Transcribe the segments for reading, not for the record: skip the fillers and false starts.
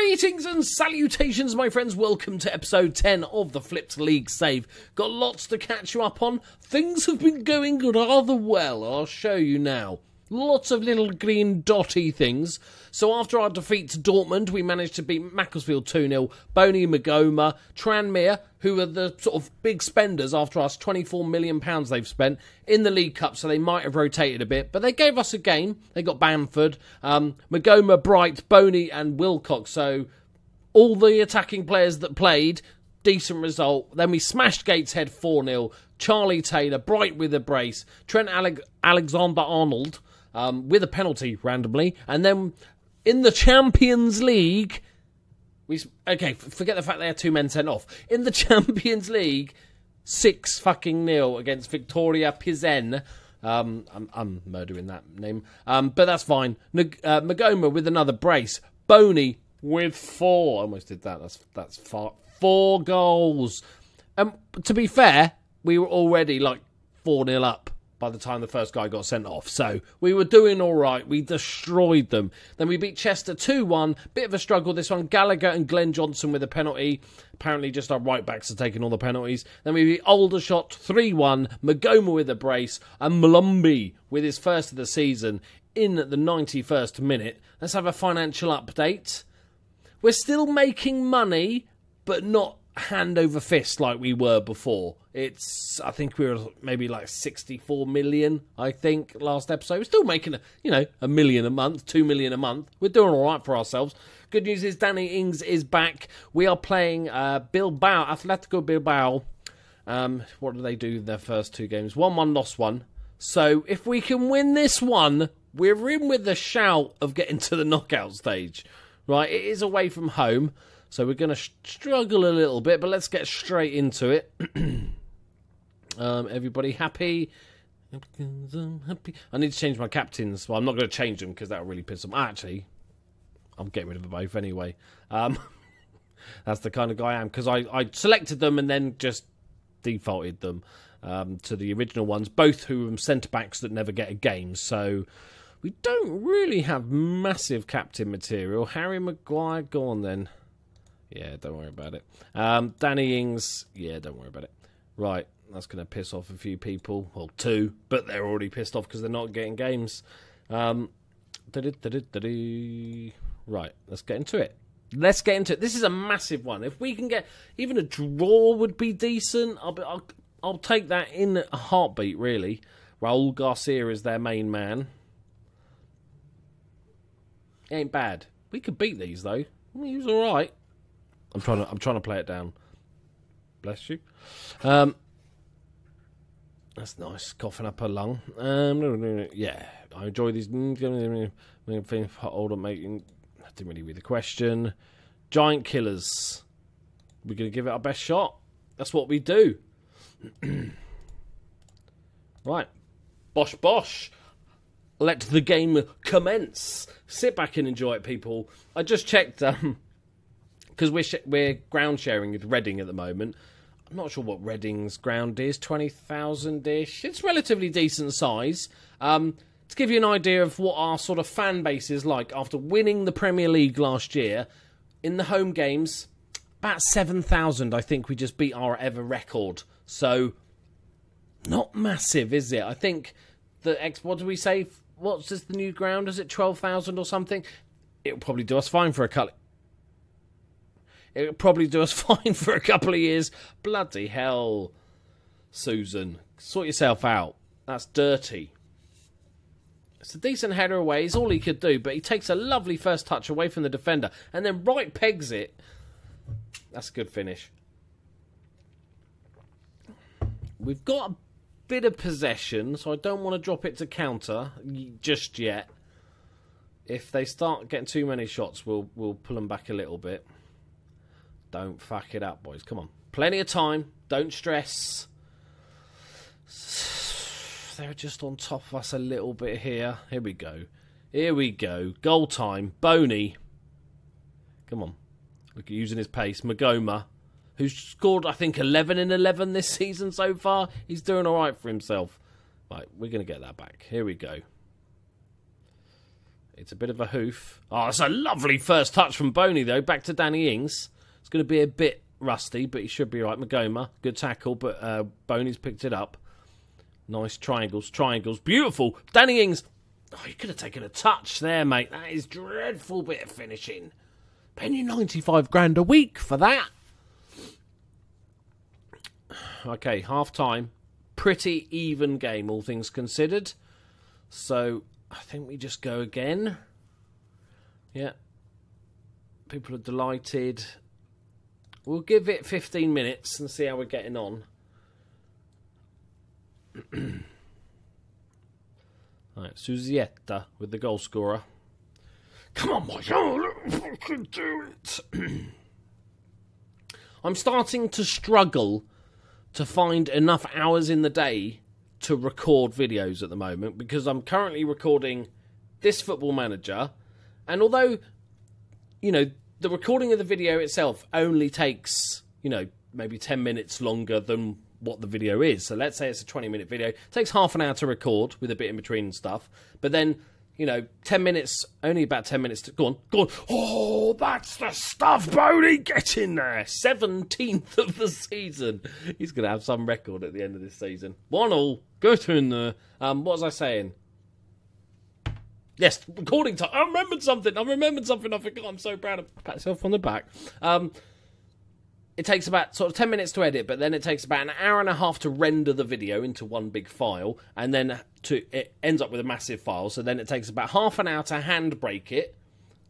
Greetings and salutations, my friends. Welcome to episode 10 of the Flipped League Save. Got lots to catch you up on. Things have been going rather well. I'll show you now. Lots of little green dotty things. So after our defeat to Dortmund, we managed to beat Macclesfield 2-0. Boney, Magoma, Tranmere, who are the sort of big spenders after us, £24 million they've spent in the League Cup, so they might have rotated a bit. But they gave us a game. They got Bamford, Magoma, Bright, Boney and Wilcox. So all the attacking players that played, decent result. Then we smashed Gateshead 4-0. Charlie Taylor, Bright with a brace. Trent Alexander-Arnold with a penalty randomly. And then in the Champions League, forget the fact they had two men sent off. In the Champions League, 6-0 against Victoria Pilsen. I'm murdering that name. But that's fine. Magoma with another brace. Boney with 4. I almost did that. That's 4 goals. To be fair, we were already like 4-0 up by the time the first guy got sent off. So we were doing all right. We destroyed them. Then we beat Chester 2-1. Bit of a struggle this one. Gallagher and Glenn Johnson with a penalty. Apparently just our right backs are taking all the penalties. Then we beat Aldershot 3-1. Magoma with a brace. And Malumbi with his first of the season in the 91st minute. Let's have a financial update. We're still making money, but not hand over fist like we were before. I think we were maybe like 64 million, I think, last episode. We're still making a million a month, 2 million a month. We're doing all right for ourselves. Good news is Danny Ings is back. We are playing Bilbao, Athletic Bilbao. What do they do in their first 2 games? 1-1, lost 1. So if we can win this one, we're in with the shout of getting to the knockout stage. Right, it is away from home. So we're going to struggle a little bit, but let's get straight into it. Everybody happy? Happy. I need to change my captains. Well, I'm not going to change them because that'll really piss them. Actually, I'm getting rid of them both anyway. That's the kind of guy I am, because I selected them and then just defaulted them to the original ones, both who are centre-backs that never get a game. So we don't really have massive captain material. Harry Maguire, go on then. Yeah, don't worry about it. Danny Ings, yeah, don't worry about it. Right, that's going to piss off a few people. Well, 2, but they're already pissed off because they're not getting games. Right, let's get into it. This is a massive one. If we can get even a draw would be decent. I'll take that in a heartbeat, really. Raul Garcia is their main man. It ain't bad. We could beat these, though. He was all right. I'm trying to play it down. Bless you. That's nice. Coughing up a lung. Yeah, I enjoy these. Hold on, making. I didn't really read the question. Giant killers. We're going to give it our best shot. That's what we do. Right. Bosh bosh. Let the game commence. Sit back and enjoy it, people. I just checked. Because we're ground sharing with Reading at the moment. I'm not sure what Reading's ground is, 20,000-ish. It's relatively decent size. To give you an idea of what our sort of fan base is like after winning the Premier League last year, in the home games, about 7,000, I think we just beat our ever record. So, not massive, is it? I think what do we say? What's this, the new ground? Is it 12,000 or something? It'll probably do us fine for a couple. It'll probably do us fine for a couple of years. Bloody hell, Susan. Sort yourself out. That's dirty. It's a decent header away. It's all he could do, but he takes a lovely first touch away from the defender and then right pegs it. That's a good finish. We've got a bit of possession, so I don't want to drop it to counter just yet. If they start getting too many shots, we'll pull them back a little bit. Don't fuck it up, boys. Come on. Plenty of time. Don't stress. They're just on top of us a little bit here. Here we go. Here we go. Goal time. Boney. Come on. Look at using his pace. Magoma, who's scored, I think, 11 in 11 this season so far. He's doing all right for himself. Right, we're going to get that back. Here we go. It's a bit of a hoof. Oh, it's a lovely first touch from Boney, though. Back to Danny Ings. It's going to be a bit rusty, but he should be right. Magoma, good tackle, but Boney's picked it up. Nice triangles. Beautiful. Danny Ings. Oh, you could have taken a touch there, mate. That is dreadful bit of finishing. Paying you 95 grand a week for that. Okay, half time. Pretty even game, all things considered. So, I think we just go again. Yeah. People are delighted. We'll give it 15 minutes and see how we're getting on. Right, Suzietta with the goal scorer. Come on, boys. I can do it. I'm starting to struggle to find enough hours in the day to record videos at the moment, because I'm currently recording this Football Manager, and although, you know, the recording of the video itself only takes, you know, maybe 10 minutes longer than what the video is. So let's say it's a 20-minute video. It takes half an hour to record with a bit in between and stuff. But then, you know, 10 minutes, only about 10 minutes to... Go on. Oh, that's the stuff, Bodie. Get in there. 17th of the season. He's going to have some record at the end of this season. 1-1. Get in there. What was I saying? Yes, recording time. I remembered something. I forgot. I'm so proud of pat myself on the back. It takes about sort of 10 minutes to edit, but then it takes about an hour and a half to render the video into one big file, and then it ends up with a massive file. So then it takes about half an hour to handbrake it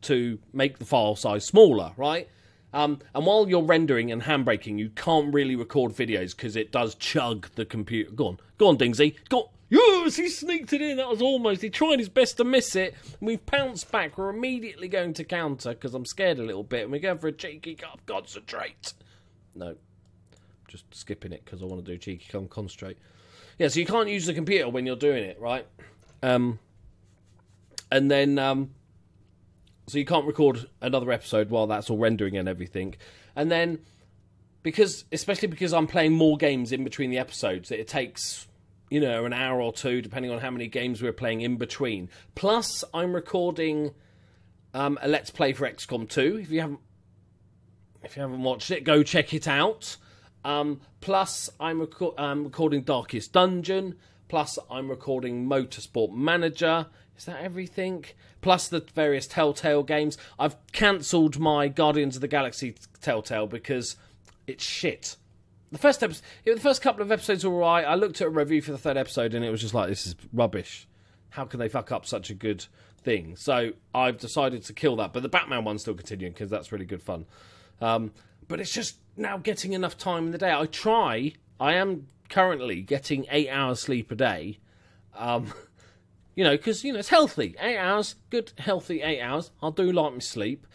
to make the file size smaller, right? And while you're rendering and handbraking, you can't really record videos because it does chug the computer. Go on, Dingsy. Go on. Yes, he sneaked it in. That was almost. He tried his best to miss it. We've pounced back. We're immediately going to counter because I'm scared a little bit. And we're going for a cheeky concentrate. No, just skipping it because I want to do cheeky concentrate. Yeah, so you can't use the computer when you're doing it, right? And then, so you can't record another episode while that's all rendering and everything. And then, especially because I'm playing more games in between the episodes, it takes, you know, an hour or two, depending on how many games we're playing in between. Plus, I'm recording a Let's Play for XCOM 2. If you haven't watched it, go check it out. Plus, I'm recording Darkest Dungeon. Plus, I'm recording Motorsport Manager. Is that everything? Plus the various Telltale games. I've cancelled my Guardians of the Galaxy Telltale because it's shit. The first couple of episodes were alright. I looked at a review for the third episode and it was just like, this is rubbish. How can they fuck up such a good thing? So I've decided to kill that. But the Batman one's still continuing because that's really good fun. But it's just now getting enough time in the day. I am currently getting 8 hours sleep a day. You know, because, you know, it's healthy. 8 hours, good, healthy 8 hours. I do like my sleep.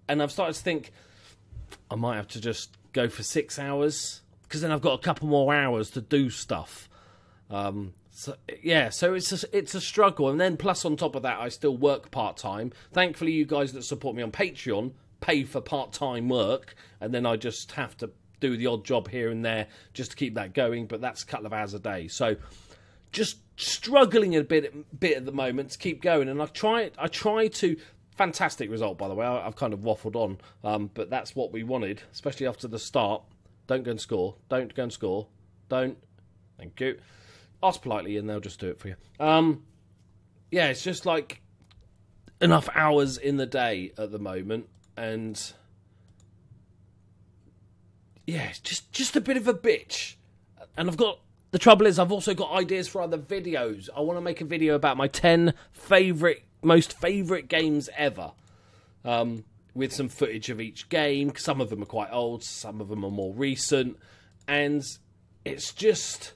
And I've started to think I might have to just go for 6 hours, because then I've got a couple more hours to do stuff. So it's a struggle. And then plus on top of that, I still work part-time. Thankfully, you guys that support me on Patreon pay for part-time work, and then I just have to do the odd job here and there just to keep that going, but that's a couple of hours a day. So just struggling a bit at the moment to keep going, and I try to... Fantastic result, by the way. I've kind of waffled on, but that's what we wanted, especially after the start. Don't go and score. Don't go and score. Don't. Thank you. Ask politely and they'll just do it for you. Yeah, it's just like enough hours in the day at the moment, and yeah, it's just a bit of a bitch. And the trouble is, I've also got ideas for other videos. I want to make a video about my 10 most favourite games ever, with some footage of each game. Some of them are quite old, some of them are more recent, and it's just...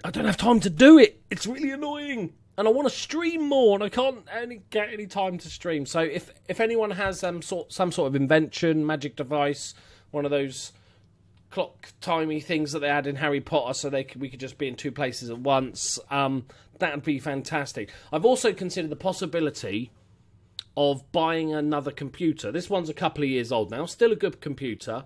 I don't have time to do it. It's really annoying. And I want to stream more, and I can't get any time to stream. So if anyone has some sort of invention, magic device, one of those clock-timey things that they had in Harry Potter so we could just be in two places at once, that'd be fantastic. I've also considered the possibility of buying another computer. This one's a couple of years old now, still a good computer,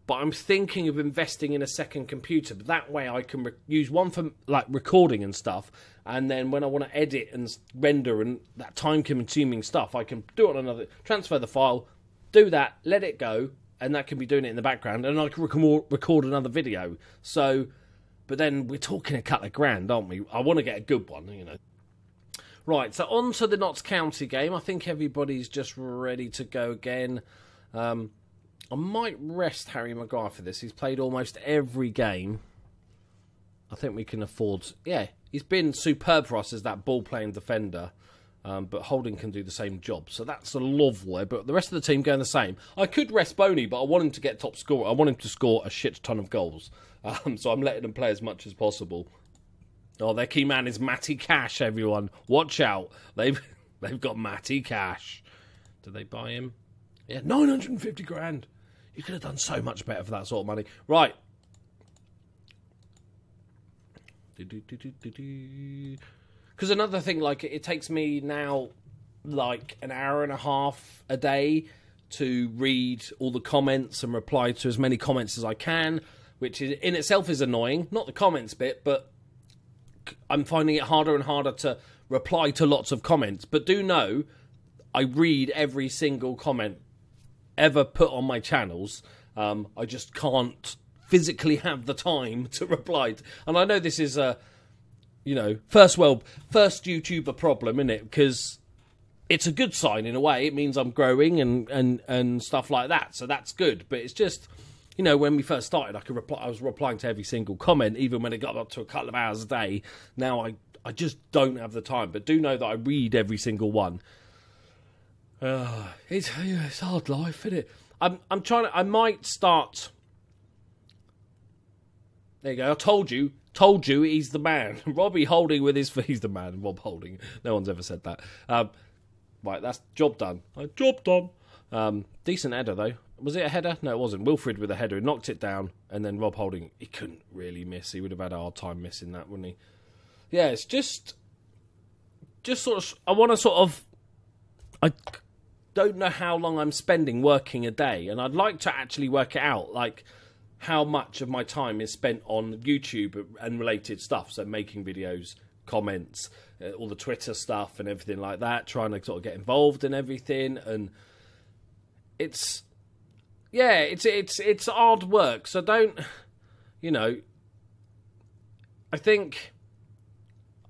But I'm thinking of investing in a second computer. But that way I can use one for like recording and stuff. And then when I want to edit and render and that time-consuming stuff, I can do it on another, transfer the file, do that, let it go, and that can be doing it in the background, and I can record another video. So, but then we're talking a couple of grand, aren't we? I want to get a good one, you know. Right, so on to the Notts County game. I think everybody's just ready to go again. I might rest Harry Maguire for this. He's played almost every game. I think we can afford... Yeah, he's been superb for us as that ball-playing defender. But Holding can do the same job. So that's a lovely. But the rest of the team going the same. I could rest Boney, but I want him to get top scorer. I want him to score a shit ton of goals. So I'm letting him play as much as possible. Oh, their key man is Matty Cash, everyone. Watch out. They've got Matty Cash. Did they buy him? Yeah, 950 grand. You could have done so much better for that sort of money. Right. Because another thing, like, it takes me now, like, an hour and a half a day to read all the comments and reply to as many comments as I can, which is, in itself is annoying. Not the comments bit, but I'm finding it harder and harder to reply to lots of comments. But do know, I read every single comment ever put on my channels. I just can't physically have the time to reply. And I know this is a, you know, first YouTuber problem, isn't it? Because it's a good sign in a way. It means I'm growing and stuff like that. So that's good. But it's just, you know, when we first started, I was replying to every single comment, even when it got up to a couple of hours a day. Now I just don't have the time. But do know that I read every single one. It's hard life, isn't it? I'm trying to... I might start... There you go. I told you, he's the man. Robbie Holding with his... He's the man, Rob Holding. No one's ever said that. Right, that's job done. Job done. Decent header, though. Was it a header? No, it wasn't. Wilfred with a header. He knocked it down, and then Rob Holding, he couldn't really miss. He would have had a hard time missing that, wouldn't he? Yeah, it's just sort of... I want to sort of... I don't know how long I'm spending working a day, and I'd like to actually work it out, like how much of my time is spent on YouTube and related stuff, so making videos, comments, all the Twitter stuff and everything like that, trying to sort of get involved in everything. And it's hard work, so don't, you know, I think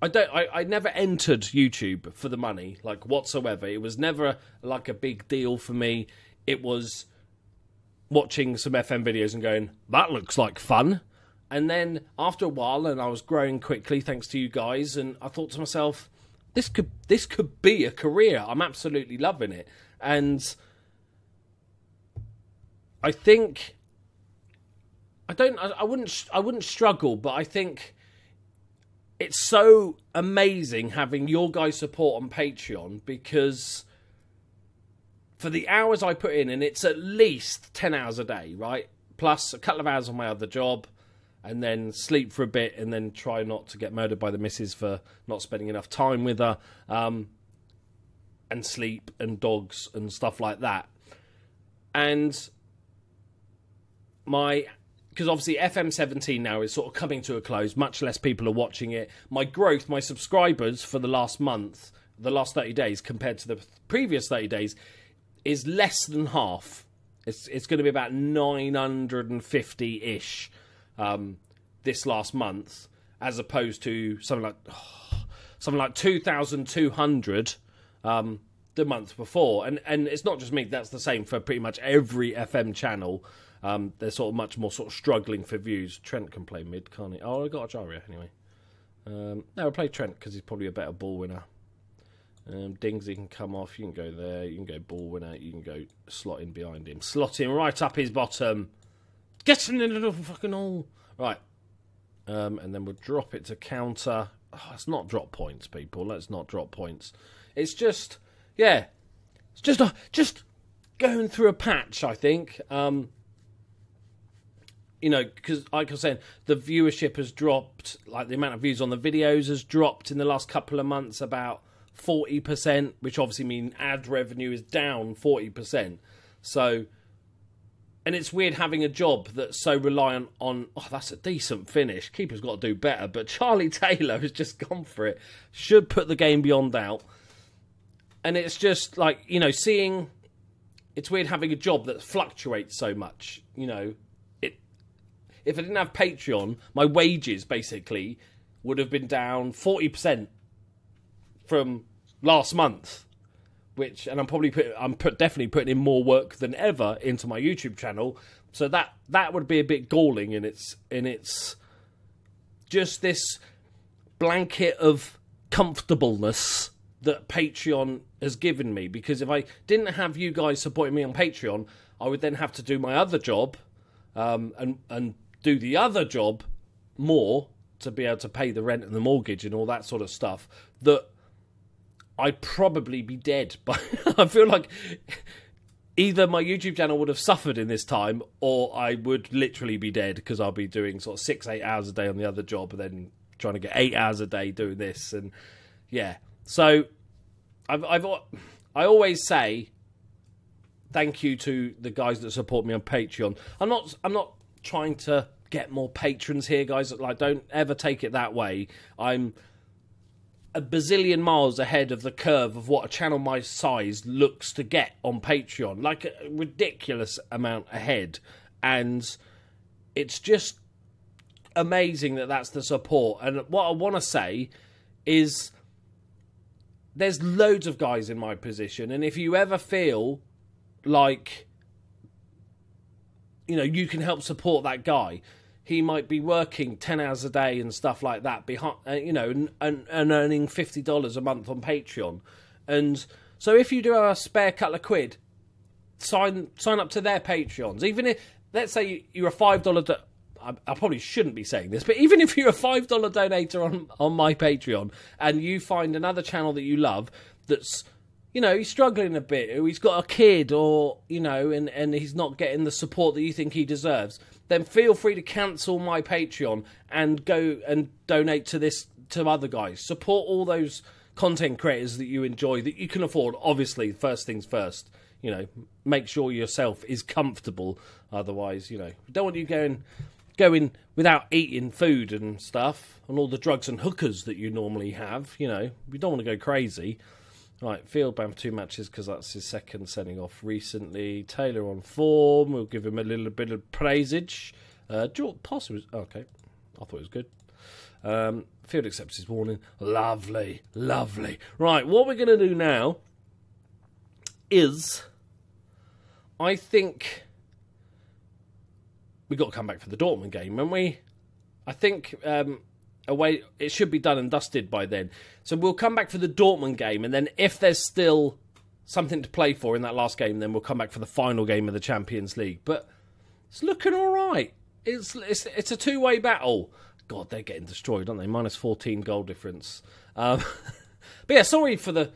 I never entered YouTube for the money, like, whatsoever. It was never, like, a big deal for me. It was watching some FM videos and going, that looks like fun. And then, after a while, and I was growing quickly, thanks to you guys, and I thought to myself, this could be a career. I'm absolutely loving it. And I think... I wouldn't struggle, but I think... It's so amazing having your guys' support on Patreon, because for the hours I put in, and it's at least 10 hours a day, right? Plus a couple of hours on my other job, and then sleep for a bit, and then try not to get murdered by the missus for not spending enough time with her, and sleep and dogs and stuff like that. And because obviously FM17 now is sort of coming to a close. Much less people are watching it. My growth, my subscribers for the last month, the last 30 days compared to the previous 30 days, is less than half. It's going to be about 950-ish this last month, as opposed to something like 2,200 the month before. And it's not just me. That's the same for pretty much every FM channel. They're sort of much more sort of struggling for views. Trent can play mid, can't he? Oh, I got Ajaria anyway. No, I'll play Trent because he's probably a better ball winner. Dingsy can come off. You can go there. You can go ball winner. You can go slot in behind him. Slot in right up his bottom. Get in the little fucking hole. Right. And then we'll drop it to counter. Oh, let's not drop points, people. Let's not drop points. It's just, yeah. It's just going through a patch, I think. You know, because like I was saying, the viewership has dropped, like the amount of views on the videos has dropped in the last couple of months about 40%, which obviously means ad revenue is down 40%. So And it's weird having a job that's so reliant on, oh, that's a decent finish. Keeper's got to do better. But Charlie Taylor has just gone for it. Should put the game beyond doubt. And it's just like, you know, seeing... It's weird having a job that fluctuates so much. You know, if I didn't have Patreon, my wages, basically, would have been down 40% from last month. And I'm definitely putting in more work than ever into my YouTube channel, so that would be a bit galling. And it's just this blanket of comfortableness that Patreon has given me. Because if I didn't have you guys supporting me on Patreon, I would then have to do my other job, and do the other job more to be able to pay the rent and the mortgage and all that sort of stuff. That I'd probably be dead. But I feel like either my YouTube channel would have suffered in this time, or I would literally be dead, because I'll be doing sort of 6-8 hours a day on the other job, and then trying to get 8 hours a day doing this. And yeah, so I always say thank you to the guys that support me on Patreon. I'm not trying to get more patrons here, guys. Like, don't ever take it that way. I'm a bazillion miles ahead of the curve of what a channel my size looks to get on Patreon. Like, a ridiculous amount ahead. And it's just amazing that that's the support. And what I want to say is there's loads of guys in my position. And if you ever feel like, you know, you can help support that guy, he might be working 10 hours a day and stuff like that, behind, you know, and earning $50 a month on Patreon. And so if you do a spare couple of quid, sign up to their Patreons. Even if, let's say you're a $5... I probably shouldn't be saying this, but even if you're a $5 donator on my Patreon, and you find another channel that you love that's, you know, he's struggling a bit, or he's got a kid, or, you know, and he's not getting the support that you think he deserves, then feel free to cancel my Patreon and go and donate to other guys. Support all those content creators that you enjoy, that you can afford. Obviously, first things first, you know, make sure yourself is comfortable. Otherwise, you know, we don't want you going without eating food and stuff, and all the drugs and hookers that you normally have. You know, we don't want to go crazy. Right, Field banned for 2 matches because that's his second sending off recently. Taylor on form. We'll give him a little bit of praisage. George Poss was okay. I thought it was good. Field accepts his warning. Lovely, lovely. Right, what we're going to do now is, I think we got to come back for the Dortmund game, haven't we? I think away, it should be done and dusted by then. So we'll come back for the Dortmund game, and then if there's still something to play for in that last game, then we'll come back for the final game of the Champions League. But it's looking all right. It's a two-way battle. God, they're getting destroyed, aren't they? Minus 14 goal difference. But yeah, sorry for the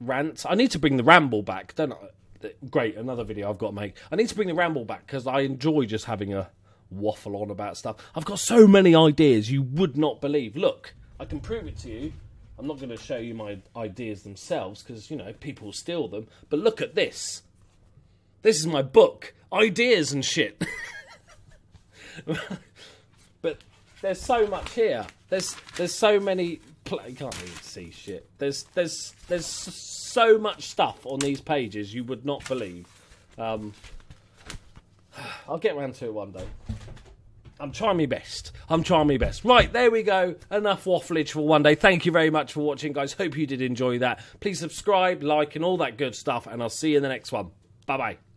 rant. I need to bring the ramble back, don't I? Great, another video I've got to make. I need to bring the ramble back because I enjoy just having a waffle on about stuff. I've got so many ideas you would not believe. Look, I can prove it to you. I'm not going to show you my ideas themselves because, you know, people steal them. But look at this. This is my book. Ideas and shit. But there's so much here. There's so many... You can't even see shit. There's so much stuff on these pages you would not believe. I'll get around to it one day. I'm trying my best. Right, there we go. Enough waffleage for one day. Thank you very much for watching, guys. Hope you did enjoy that. Please subscribe, like, and all that good stuff, and I'll see you in the next one. Bye-bye.